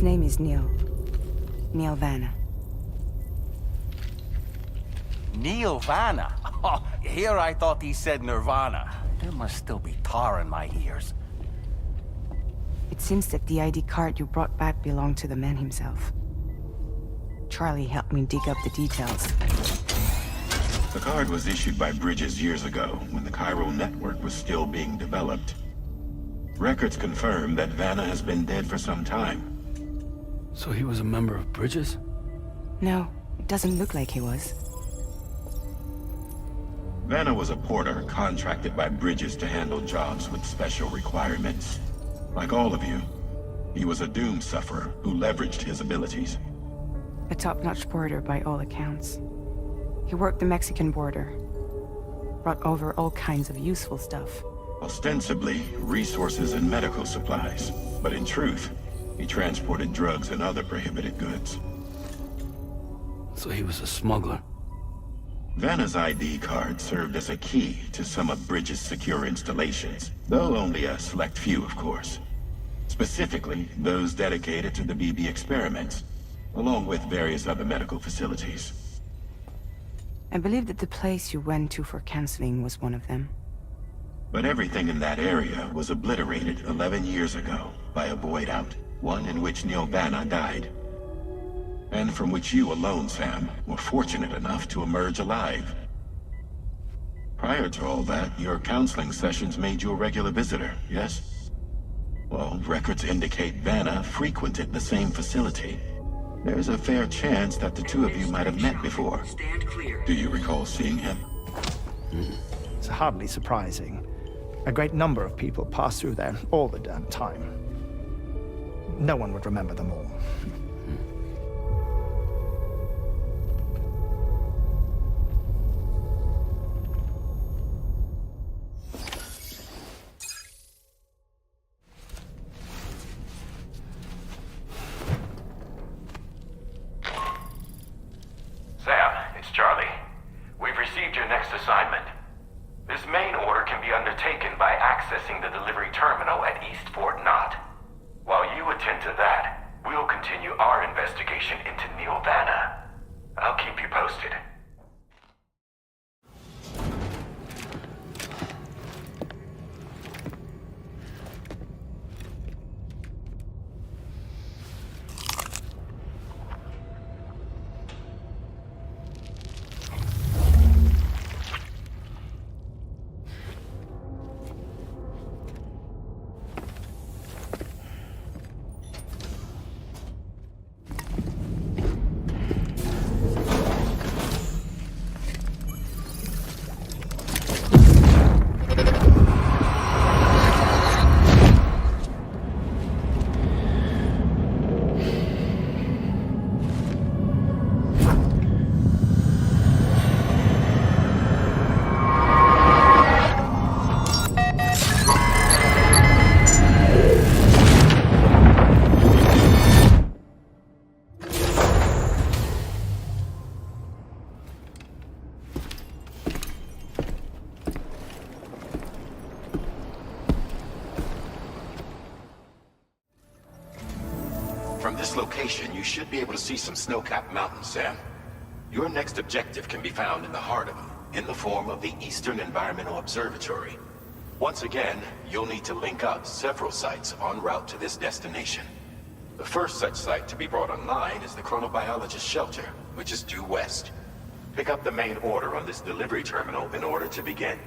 name is Neil. Neil Vana. Neil Vana? Oh, here I thought he said Nirvana. There must still be tar in my ears. It seems that the ID card you brought back belonged to the man himself. Charlie helped me dig up the details. The card was issued by Bridges years ago, when the Chiral Network was still being developed. Records confirm that Vana has been dead for some time. So he was a member of Bridges? No, it doesn't look like he was. Vana was a porter contracted by Bridges to handle jobs with special requirements. Like all of you, he was a doom sufferer who leveraged his abilities. A top-notch porter by all accounts. He worked the Mexican border. Brought over all kinds of useful stuff. Ostensibly, resources and medical supplies. But in truth, he transported drugs and other prohibited goods. So he was a smuggler. Vana's ID card served as a key to some of Bridges' secure installations, though only a select few, of course. Specifically, those dedicated to the BB experiments, along with various other medical facilities. I believe that the place you went to for counseling was one of them. But everything in that area was obliterated 11 years ago by a voidout, one in which Neil Vana died. And from which you alone, Sam, were fortunate enough to emerge alive. Prior to all that, your counseling sessions made you a regular visitor, yes? Well, records indicate Vana frequented the same facility. There's a fair chance that the two of you might have met before. Do you recall seeing him? It's hardly surprising. A great number of people pass through there all the damn time. No one would remember them all. Sam, it's Charlie. We've received your next assignment. This main order can be undertaken by accessing the delivery terminal at East Fort Knott. While you attend to that, we'll continue our investigation into Neil Vana. I'll keep you posted. From this location, you should be able to see some snow-capped mountains, Sam. Your next objective can be found in the heart of them, in the form of the Eastern Environmental Observatory. Once again, you'll need to link up several sites en route to this destination. The first such site to be brought online is the Chronobiologist Shelter, which is due west. Pick up the main order on this delivery terminal in order to begin.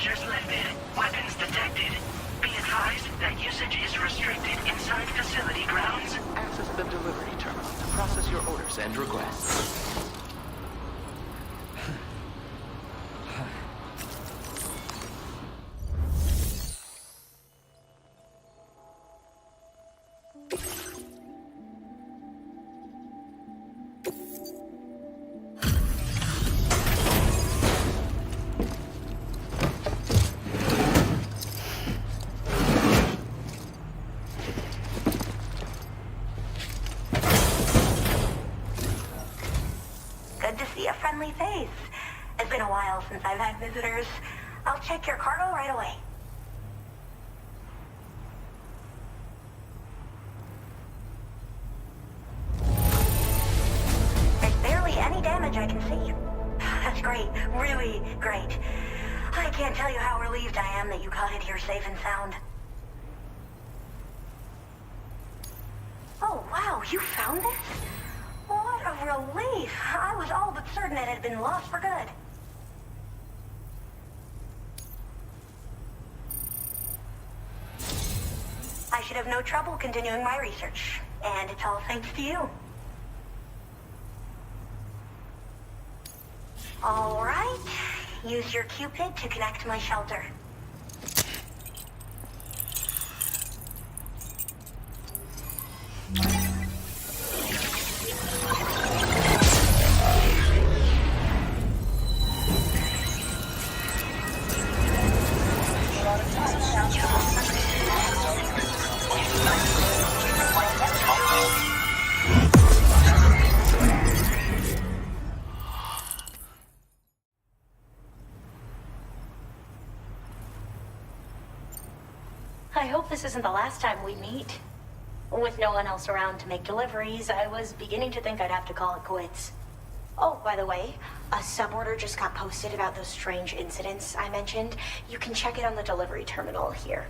Measures lifted. Weapons detected. Be advised that usage is restricted inside facility grounds. Access the delivery terminal to process your orders and requests. Good to see a friendly face. It's been a while since I've had visitors. I'll check your cargo right away. There's barely any damage I can see. That's great. Really great. I can't tell you how relieved I am that you got it here safe and sound. Oh, wow, you found this? What a relief. I was all but certain it had been lost for good. I should have no trouble continuing my research, and it's all thanks to you. All right. Use your Cupid to connect my shelter. I hope this isn't the last time we meet. With no one else around to make deliveries, I was beginning to think I'd have to call it quits. Oh, by the way, a suborder just got posted about those strange incidents I mentioned. You can check it on the delivery terminal here.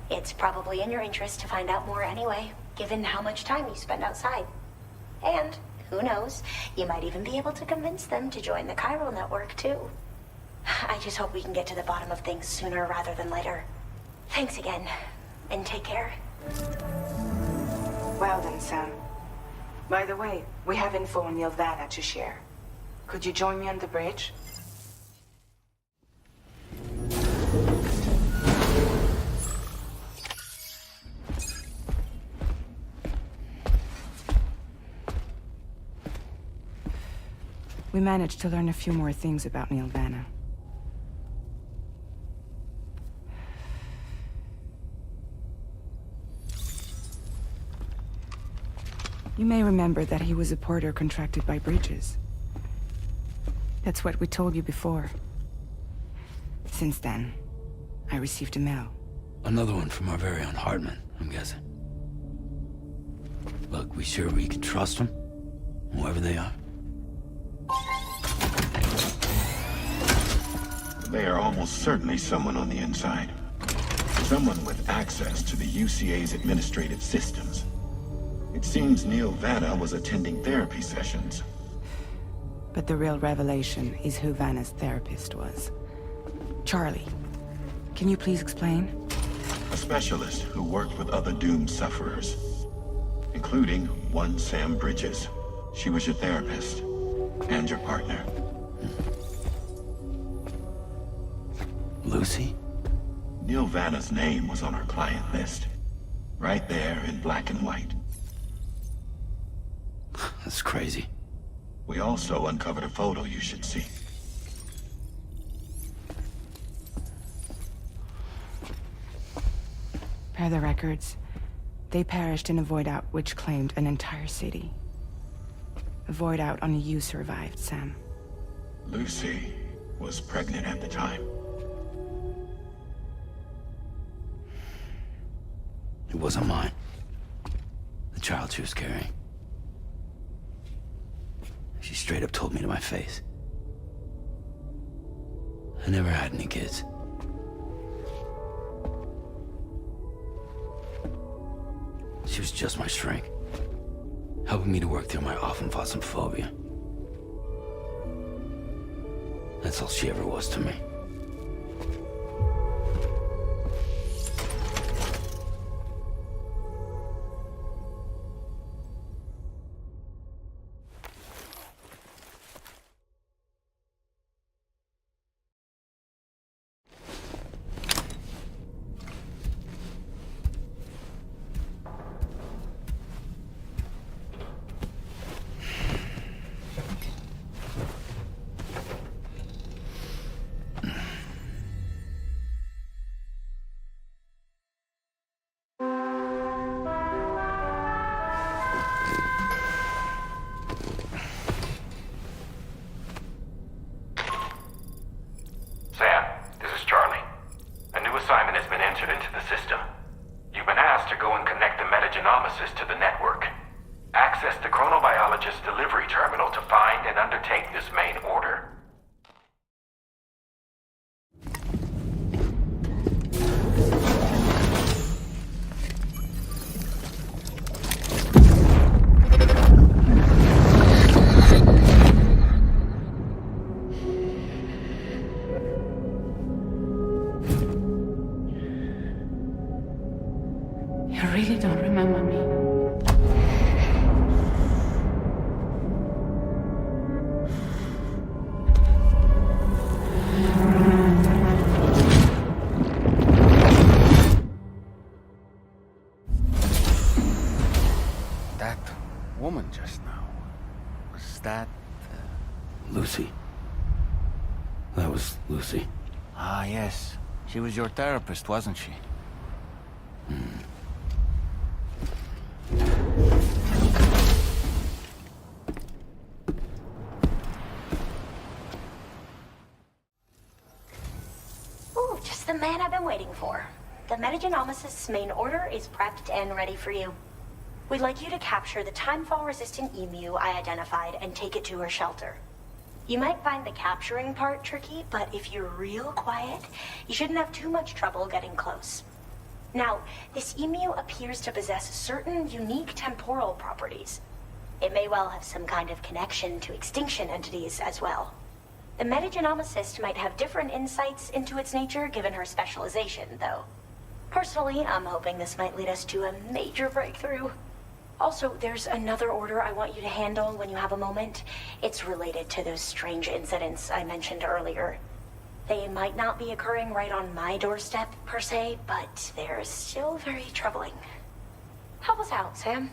It's probably in your interest to find out more anyway, given how much time you spend outside. And, who knows, you might even be able to convince them to join the Chiral Network, too. I just hope we can get to the bottom of things sooner rather than later. Thanks again, and take care. Well then, Sam. By the way, we have info on Vana to share. Could you join me on the bridge? We managed to learn a few more things about Vana. You may remember that he was a porter contracted by Bridges. That's what we told you before. Since then, I received a mail. Another one from our very own Heartman, I'm guessing. Look, we sure we can trust them? Whoever they are? They are almost certainly someone on the inside. Someone with access to the UCA's administrative systems. It seems Vana was attending therapy sessions. But the real revelation is who Vana's therapist was. Charlie, can you please explain? A specialist who worked with other doomed sufferers, including one Sam Bridges. She was your therapist and your partner. Lucy? Vana's name was on our client list. Right there in black and white. That's crazy. We also uncovered a photo you should see. Per the records, they perished in a voidout which claimed an entire city. A voidout only you survived, Sam. Lucy was pregnant at the time. It wasn't mine. The child she was carrying. She straight up told me to my face. I never had any kids. She was just my shrink, helping me to work through my often phobia. That's all she ever was to me. just now. Was that... Lucy. That was Lucy. Ah, yes. She was your therapist, wasn't she? Ooh, just the man I've been waiting for. The Metagenomicist's main order is prepped and ready for you. We'd like you to capture the timefall-resistant emu I identified and take it to her shelter. You might find the capturing part tricky, but if you're real quiet, you shouldn't have too much trouble getting close. Now, this emu appears to possess certain unique temporal properties. It may well have some kind of connection to extinction entities as well. The Metagenomicist might have different insights into its nature given her specialization, though. Personally, I'm hoping this might lead us to a major breakthrough. Also, there's another order I want you to handle when you have a moment. It's related to those strange incidents I mentioned earlier. They might not be occurring right on my doorstep, per se, but they're still very troubling. Help us out, Sam.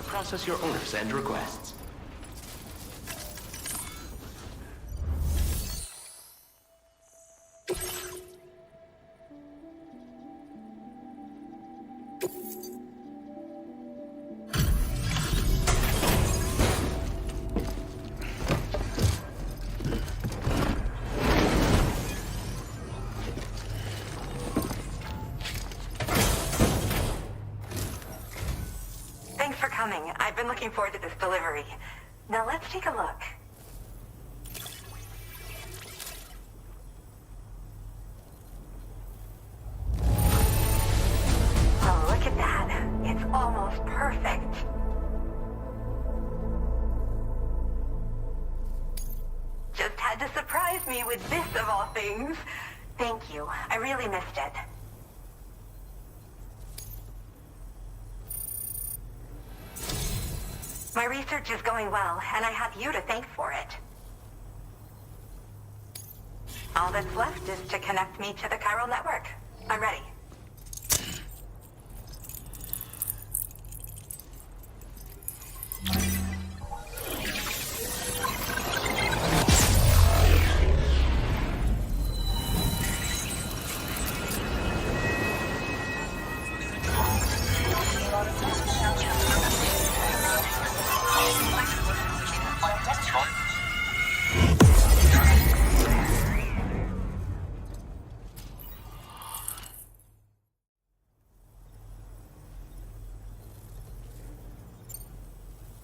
Process your orders and requests. I've been looking forward to this delivery. Now let's take a look. Oh, look at that. It's almost perfect. Just had to surprise me with this of all things. Thank you. I really missed it. My research is going well, and I have you to thank for it. All that's left is to connect me to the Chiral Network. I'm ready.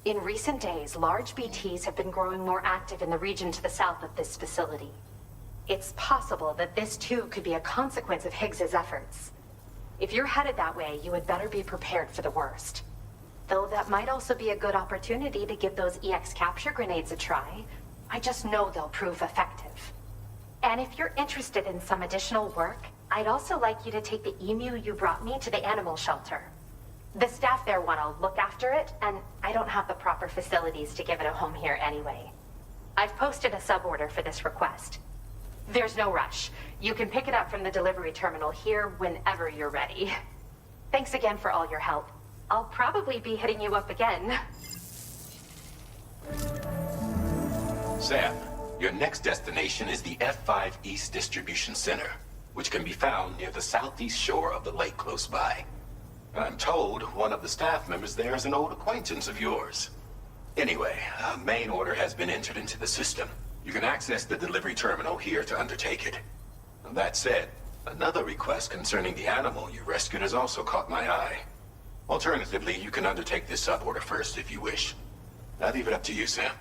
In recent days, large BTs have been growing more active in the region to the south of this facility. It's possible that this too could be a consequence of Higgs's efforts. If you're headed that way, you had better be prepared for the worst. Though that might also be a good opportunity to give those EX capture grenades a try. I just know they'll prove effective. And if you're interested in some additional work, I'd also like you to take the emu you brought me to the animal shelter. The staff there want to look after it, and I don't have the proper facilities to give it a home here anyway. I've posted a suborder for this request. There's no rush. You can pick it up from the delivery terminal here whenever you're ready. Thanks again for all your help. I'll probably be hitting you up again. Sam, your next destination is the F5 East Distribution Center, which can be found near the southeast shore of the lake close by. I'm told one of the staff members there is an old acquaintance of yours. Anyway, a main order has been entered into the system. You can access the delivery terminal here to undertake it. That said, another request concerning the animal you rescued has also caught my eye. Alternatively, you can undertake this suborder first if you wish. I'll leave it up to you, Sam.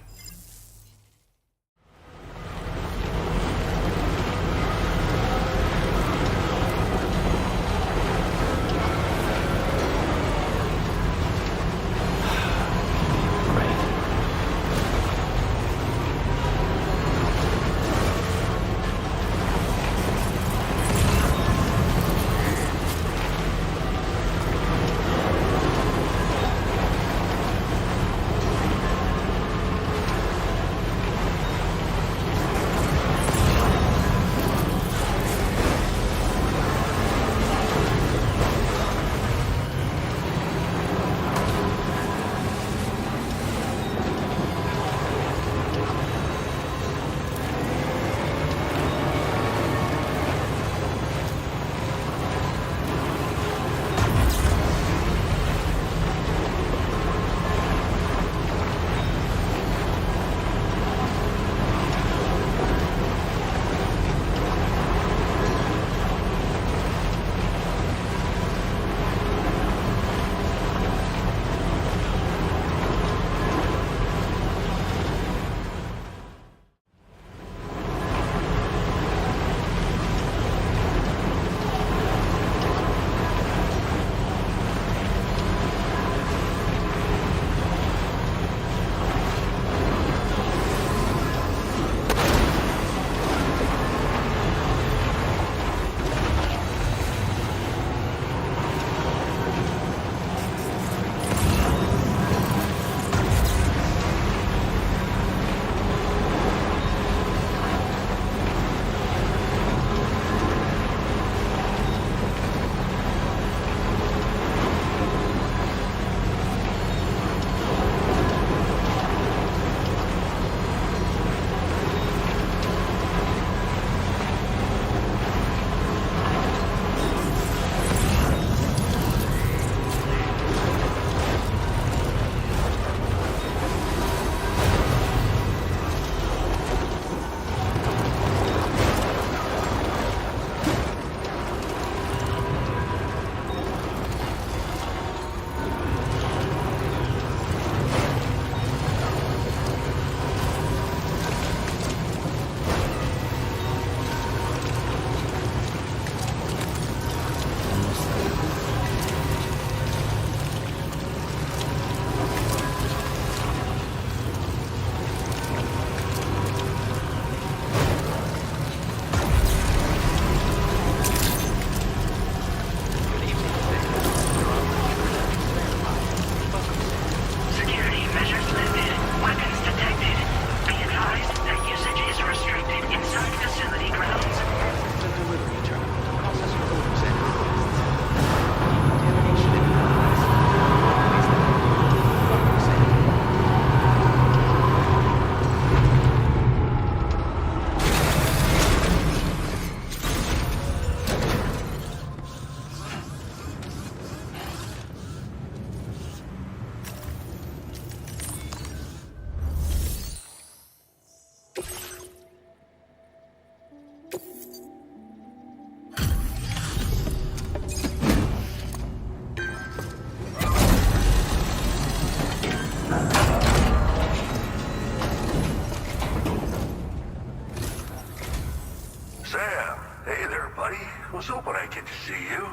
good to see you.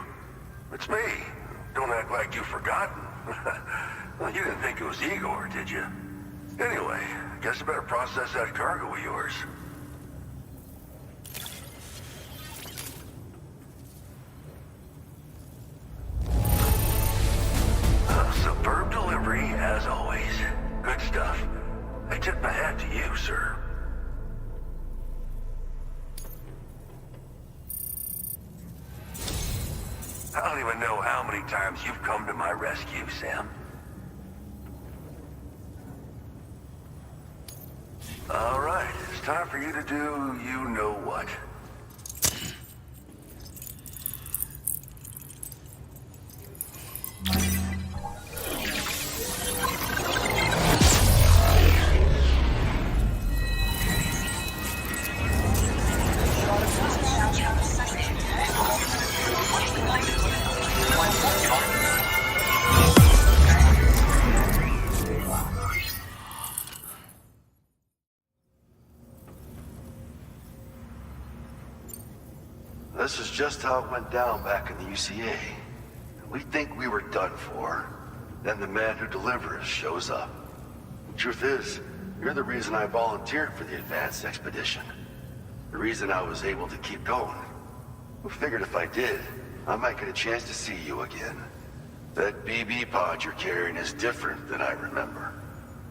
It's me. Don't act like you've forgotten. Well, you didn't think it was Igor, did you? Anyway, guess I better process that cargo of yours. Superb delivery, as always. Good stuff. I tip my hat to you, sir. I don't even know how many times you've come to my rescue, Sam. All right, it's time for you to do you-know-what. This is just how it went down back in the UCA. We think we were done for. Then the man who delivers shows up. The truth is, you're the reason I volunteered for the advanced expedition. The reason I was able to keep going. We figured if I did, I might get a chance to see you again. That BB pod you're carrying is different than I remember.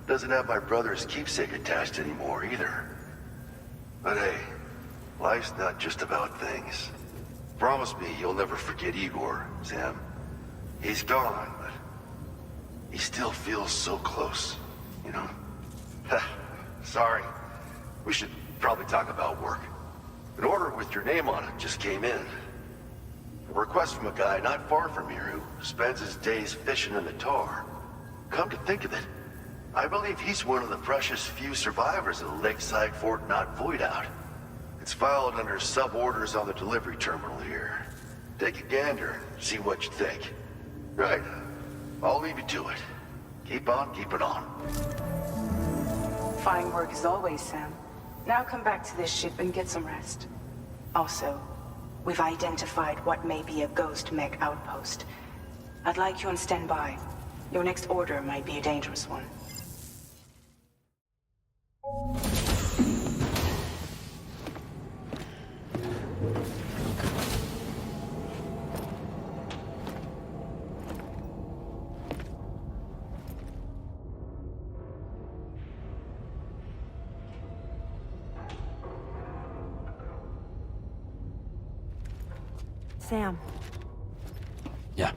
Doesn't have my brother's keepsake attached anymore either. But hey, life's not just about things. Promise me you'll never forget Igor, Sam. He's gone, but he still feels so close, you know? Sorry. We should probably talk about work. An order with your name on it just came in. A request from a guy not far from here who spends his days fishing in the tar. Come to think of it, I believe he's one of the precious few survivors of the Lakeside Fort Knott voidout. It's filed under sub-orders on the delivery terminal here. Take a gander, see what you think. Right. I'll leave you to it. Keep on keeping on. Fine work as always, Sam. Now come back to this ship and get some rest. Also, we've identified what may be a ghost mech outpost. I'd like you on standby. Your next order might be a dangerous one. Sam. Yeah.